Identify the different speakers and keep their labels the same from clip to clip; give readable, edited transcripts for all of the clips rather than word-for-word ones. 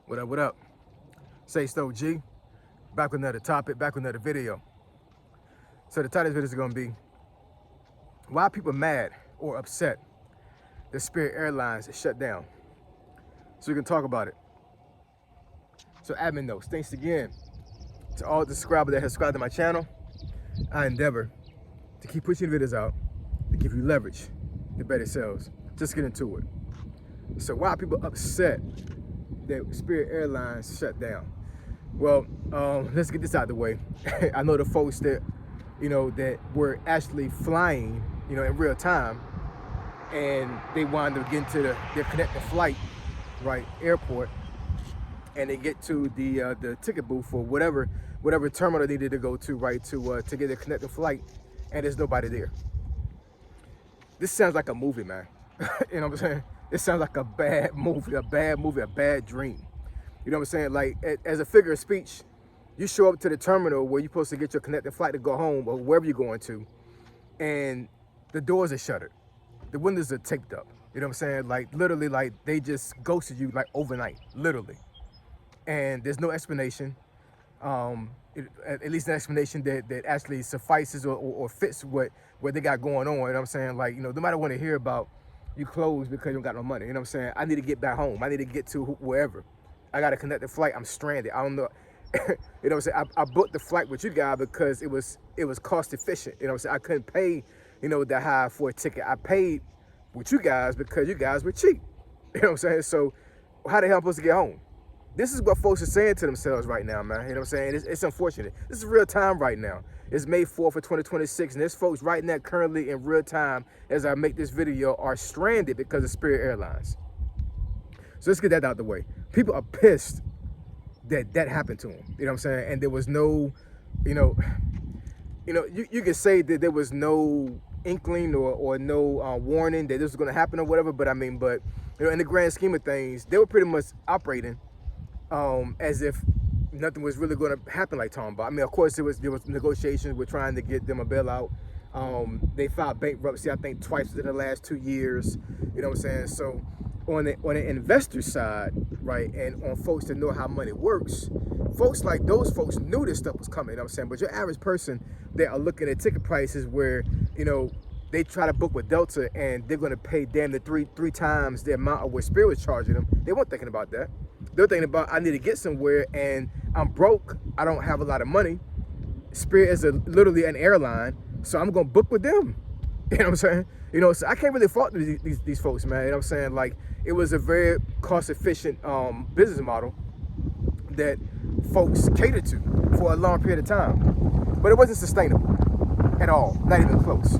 Speaker 1: What up, what up? Say Stowe G, back with another topic, back with another video. So the title of this video is gonna be, why are people mad or upset that Spirit Airlines is shut down? So we can talk about it. So admin notes, thanks again to all the subscribers that have subscribed to my channel. I endeavor to keep pushing videos out to give you leverage to better sales. Just get into it. So why are people upset that Spirit Airlines shut down? Well, let's get this out of the way. I know the folks that, that were actually flying, in real time, and they wind up getting to their connecting flight, right, airport, and they get to the ticket booth or whatever terminal they needed to go to, right, to get their connecting flight, and there's nobody there. This sounds like a movie, man. You know what I'm saying? It sounds like a bad movie, a bad dream. You know what I'm saying? Like, as a figure of speech, you show up to the terminal where you're supposed to get your connecting flight to go home or wherever you're going to, and the doors are shuttered. The windows are taped up. You know what I'm saying? Like, literally, like, they just ghosted you, like, overnight, literally. And there's no explanation, at least an explanation that actually suffices or fits what they got going on. You know what I'm saying? Like, nobody want to hear about you closed because you don't got no money. You know what I'm saying? I need to get back home. I need to get to wherever. I got a connected flight. I'm stranded. I don't know. You know what I'm saying? I booked the flight with you guys because it was cost efficient. You know what I'm saying? I couldn't pay, that high for a ticket. I paid with you guys because you guys were cheap. You know what I'm saying? So how the hell am I supposed to get home? This is what folks are saying to themselves right now, man. You know what I'm saying? It's unfortunate. This is real time right now. It's May 4th of 2026, and there's folks right now currently in real time as I make this video are stranded because of Spirit Airlines. So let's get that out the way. People are pissed that happened to them. You know what I'm saying? And there was no, you can say that there was no inkling or no warning that this was going to happen or whatever. But in the grand scheme of things, they were pretty much operating as if nothing was really going to happen, like Tom. But of course, there was negotiations. We're trying to get them a bailout. They filed bankruptcy, I think, twice within the last 2 years. You know what I'm saying? So on the investor side, right, and on folks that know how money works, folks like those folks knew this stuff was coming. You know what I'm saying? But your average person that are looking at ticket prices where, they try to book with Delta and they're going to pay damn near three times the amount of what Spirit was charging them. They weren't thinking about that. They're thinking about, I need to get somewhere and I'm broke. I don't have a lot of money. Spirit is literally an airline, so I'm going to book with them. You know what I'm saying? So I can't really fault these folks, man. You know what I'm saying? Like, it was a very cost-efficient business model that folks catered to for a long period of time. But it wasn't sustainable at all, not even close.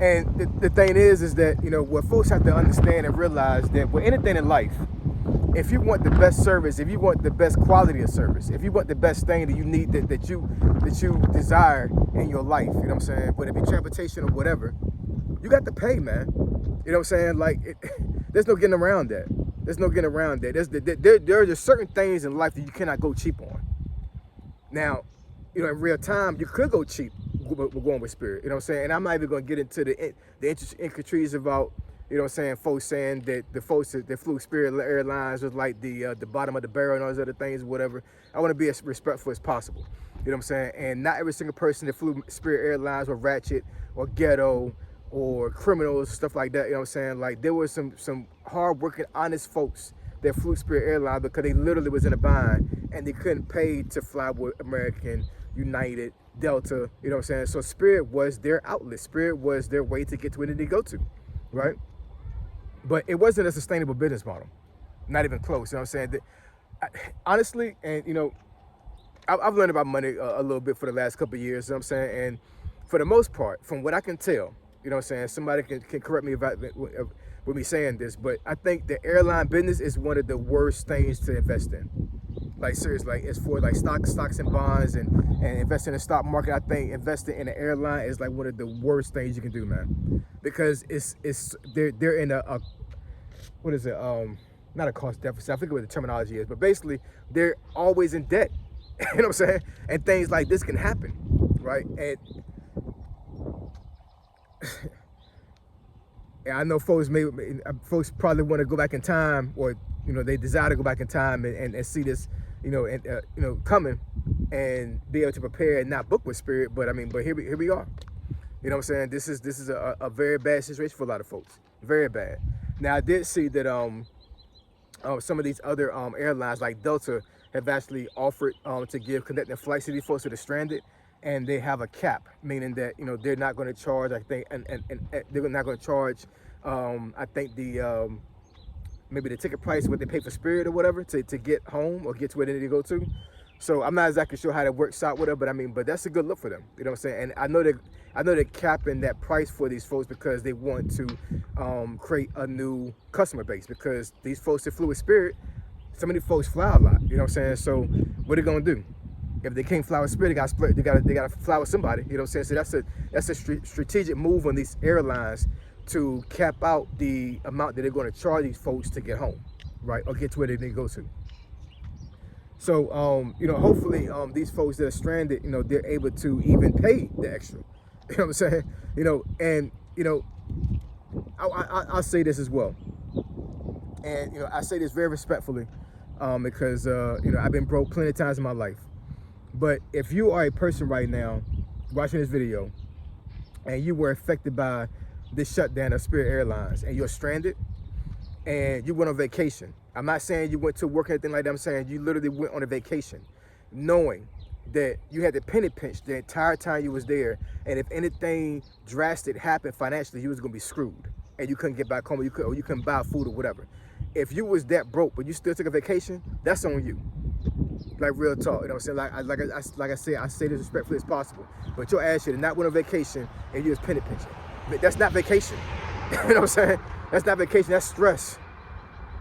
Speaker 1: And the thing is that, what folks have to understand and realize that with anything in life, if you want the best service, if you want the best quality of service, if you want the best thing that you need, that you desire in your life, you know what I'm saying, whether it be transportation or whatever, you got to pay, man. You know what I'm saying? Like, there's no getting around that. There's no getting around that. There are just certain things in life that you cannot go cheap on. Now, in real time, you could go cheap with going with Spirit. You know what I'm saying? And I'm not even going to get into the intricacies about, folks saying that the folks that flew Spirit Airlines was like the bottom of the barrel and all those other things, whatever. I want to be as respectful as possible. You know what I'm saying? And not every single person that flew Spirit Airlines were ratchet or ghetto or criminals, stuff like that. You know what I'm saying? Like, there were some hard-working, honest folks that flew Spirit Airlines because they literally was in a bind and they couldn't pay to fly with American, United, Delta. You know what I'm saying? So Spirit was their outlet. Spirit was their way to get to where they need to go to, right? But it wasn't a sustainable business model. Not even close. You know what I'm saying? Honestly, and I've learned about money a little bit for the last couple of years. You know what I'm saying? And for the most part, from what I can tell, you know what I'm saying, somebody can correct me with me saying this, but I think the airline business is one of the worst things to invest in. Like, seriously, like, it's for like stocks and bonds and investing in the stock market. I think investing in an airline is like one of the worst things you can do, man, because they're in a what is it, not a cost deficit, I forget what the terminology is, but basically they're always in debt. You know what I'm saying? And things like this can happen, right? And I know folks probably want to go back in time, or they desire to go back in time and see this, coming, and be able to prepare and not book with Spirit. But but here we are. You know what I'm saying? This is a very bad situation for a lot of folks. Very bad. Now I did see that some of these other airlines like Delta have actually offered to give connecting flights to these folks that are stranded, and they have a cap, meaning that they're not going to charge. I think, and they're not going to charge. I think the maybe the ticket price, what they pay for Spirit or whatever, to get home or get to where they need to go to. So I'm not exactly sure how that works out with her, but that's a good look for them. You know what I'm saying? And I know they're capping that price for these folks because they want to create a new customer base, because these folks that flew with Spirit, some of these folks fly a lot. You know what I'm saying? So what are they gonna do? If they can't fly with Spirit, they gotta fly with somebody. You know what I'm saying? So that's a strategic move on these airlines to cap out the amount that they're going to charge these folks to get home, right, or get to where they need to go to. So, hopefully, these folks that are stranded, they're able to even pay the extra. You know what I'm saying? And I'll say this as well, and I say this very respectfully, because I've been broke plenty of times in my life. But if you are a person right now watching this video, and you were affected by this shutdown of Spirit Airlines, and you're stranded, and you went on vacation. I'm not saying you went to work or anything like that. I'm saying you literally went on a vacation, knowing that you had to penny pinch the entire time you was there, and if anything drastic happened financially, you was gonna be screwed, and you couldn't get back home, or you couldn't buy food or whatever. If you was that broke, but you still took a vacation, that's on you. Like, real talk, you know what I'm saying? Like I said, I say this respectfully as possible, but your ass should have not went on vacation and you was penny pinching. That's not vacation. You know what I'm saying? That's not vacation. That's stress.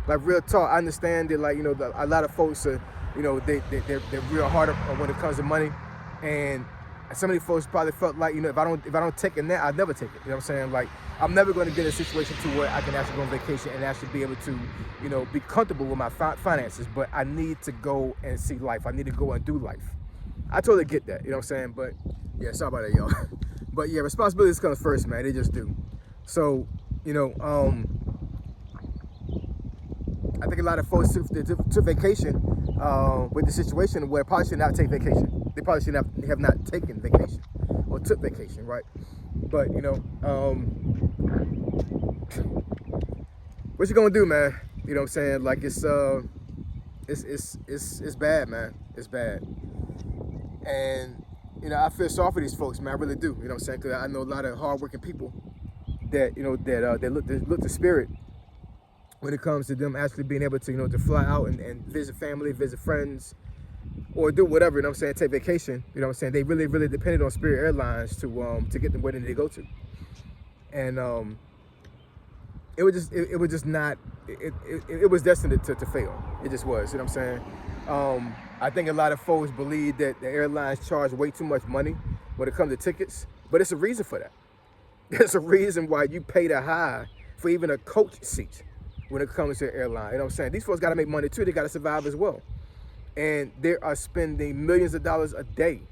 Speaker 1: Like, real talk. I understand that, like, a lot of folks are, they're real hard when it comes to money, and some of these folks probably felt like, if I don't take it now, I'll never take it. You know what I'm saying? Like, I'm never going to get in a situation to where I can actually go on vacation and actually be able to, be comfortable with my finances. But I need to go and see life. I need to go and do life. I totally get that. You know what I'm saying? But yeah, sorry about that, y'all. But yeah, responsibilities comes first, man. They just do. So, I think a lot of folks took vacation with the situation where probably should not take vacation. They probably should have not taken vacation or took vacation, right? But what you gonna do, man? You know what I'm saying? Like, it's bad, man. It's bad. And I feel sorry for these folks, man. I really do. You know what I'm saying? Because I know a lot of hardworking people that that look to Spirit when it comes to them actually being able to to fly out and visit family, visit friends, or do whatever. You know what I'm saying? Take vacation. You know what I'm saying? They really depended on Spirit Airlines to get them where they need to go to. And it was destined to fail. It just was. You know what I'm saying? I think a lot of folks believe that the airlines charge way too much money when it comes to tickets, but it's a reason for that. There's a reason why you pay the high for even a coach seat when it comes to an airline. You know what I'm saying? These folks got to make money too. They got to survive as well. And they are spending millions of dollars a day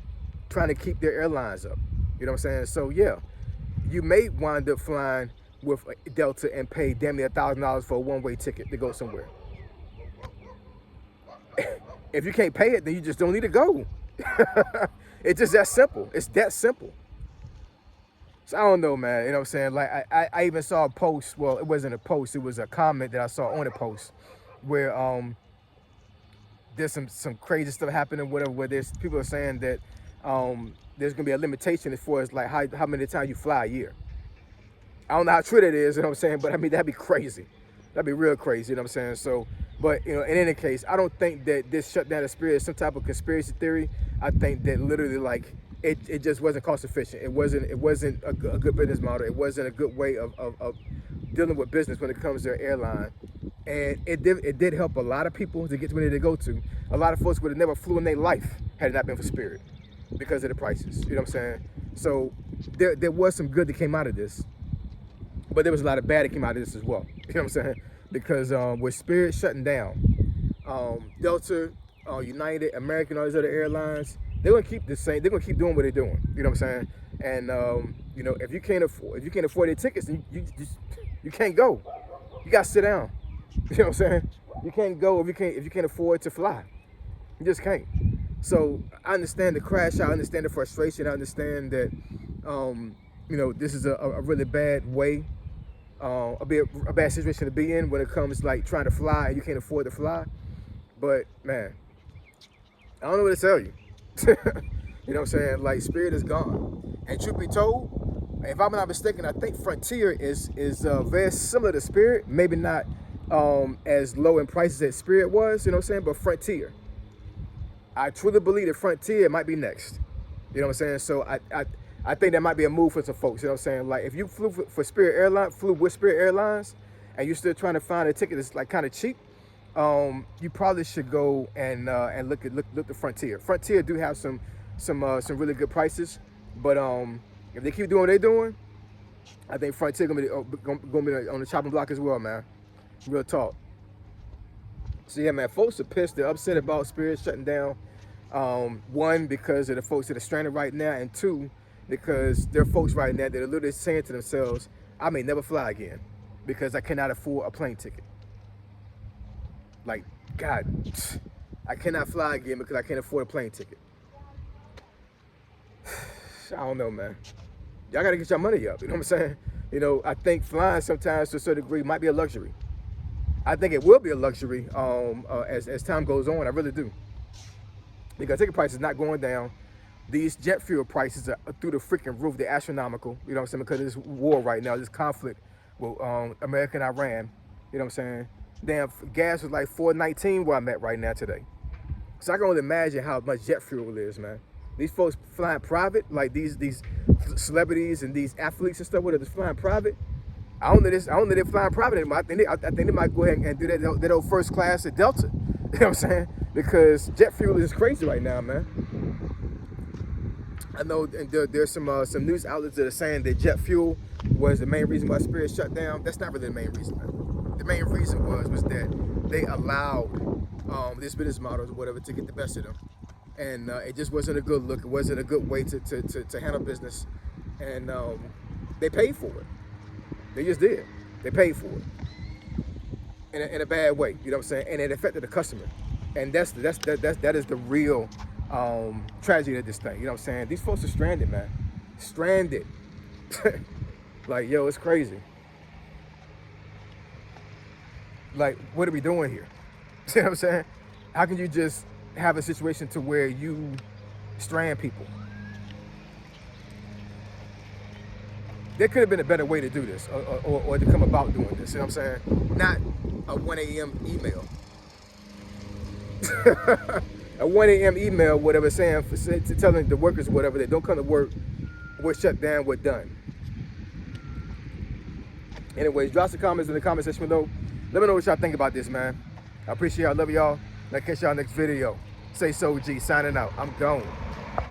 Speaker 1: trying to keep their airlines up. You know what I'm saying? So yeah, you may wind up flying with Delta and pay damn near $1,000 for a one-way ticket to go somewhere. If you can't pay it, then you just don't need to go. It's just that simple. It's that simple. So I don't know, man. You know what I'm saying? Like, I even saw a post. Well, it wasn't a post. It was a comment that I saw on a post where there's some crazy stuff happening, whatever, where there's people are saying that there's gonna be a limitation as far as like how many times you fly a year. I don't know how true that is, you know what I'm saying? But that'd be crazy. That'd be real crazy, you know what I'm saying? So, but in any case, I don't think that this shutdown of Spirit is some type of conspiracy theory. I think that literally, like, it just wasn't cost efficient. It wasn't a good business model. It wasn't a good way of dealing with business when it comes to an airline. And it did help a lot of people to get to where they need to go to. A lot of folks would have never flew in their life had it not been for Spirit because of the prices. You know what I'm saying? So there was some good that came out of this, but there was a lot of bad that came out of this as well. You know what I'm saying? Because with Spirit shutting down, Delta, United, American, all these other airlines, they're gonna keep the same. They're gonna keep doing what they're doing. You know what I'm saying? And if you can't afford their tickets, then you can't go. You gotta sit down. You know what I'm saying? You can't go if you can't afford to fly. You just can't. So I understand the crash. I understand the frustration. I understand that, you know, this is a really bad way, a bad situation to be in when it comes like trying to fly and you can't afford to fly. But man, I don't know what to tell you. You know what I'm saying? Like, Spirit is gone. And truth be told, if I'm not mistaken, I think Frontier is very similar to Spirit. Maybe not as low in prices as Spirit was, you know what I'm saying? But Frontier. I truly believe that Frontier might be next. You know what I'm saying? So I think that might be a move for some folks. You know what I'm saying? Like, if you flew for Spirit Airlines, flew with Spirit Airlines, and you're still trying to find a ticket that's like kind of cheap, you probably should go and look at Frontier. Frontier do have some really good prices, but if they keep doing what they're doing, I think Frontier gonna be on the chopping block as well, man. Real talk. So yeah, man, folks are pissed. They're upset about Spirit shutting down. One, because of the folks that are stranded right now, and two, because there are folks right now that are literally saying to themselves, I may never fly again because I cannot afford a plane ticket. Like, God, I cannot fly again because I can't afford a plane ticket. I don't know, man. Y'all gotta get your money up, you know what I'm saying? You know, I think flying sometimes to a certain degree might be a luxury. I think it will be a luxury as time goes on. I really do. Because ticket prices not going down. These jet fuel prices are through the freaking roof. They're astronomical. You know what I'm saying? Because of this war right now, this conflict with America and Iran. You know what I'm saying? Damn, gas was like $4.19 where I'm at right now today. So I can only imagine how much jet fuel is, man. These folks flying private, like these celebrities and these athletes and stuff, whether they're flying private. I don't know they're flying private anymore. I think they might go ahead and do that old first class at Delta. You know what I'm saying? Because jet fuel is crazy right now, man. I know there's some news outlets that are saying that jet fuel was the main reason why Spirit shut down. That's not really the main reason, man. The main reason was that they allowed this business models or whatever to get the best of them, and it just wasn't a good look. It wasn't a good way to handle business, and they paid for it. They just did. They paid for it in a bad way. You know what I'm saying? And it affected the customer, and that is the real tragedy of this thing. You know what I'm saying? These folks are stranded, man. Stranded. Like, yo, it's crazy. Like, what are we doing here? You know what I'm saying? How can you just have a situation to where you strand people? There could have been a better way to do this, or to come about doing this. You know what I'm saying? Not a 1 a.m. email. A 1 a.m. email, whatever, saying telling the workers whatever that don't come to work, we're shut down, we're done. Anyways, drop some comments in the comment section below. Let me know what y'all think about this, man. I appreciate y'all. Love y'all. I'll catch y'all next video. Say so, G. Signing out. I'm gone.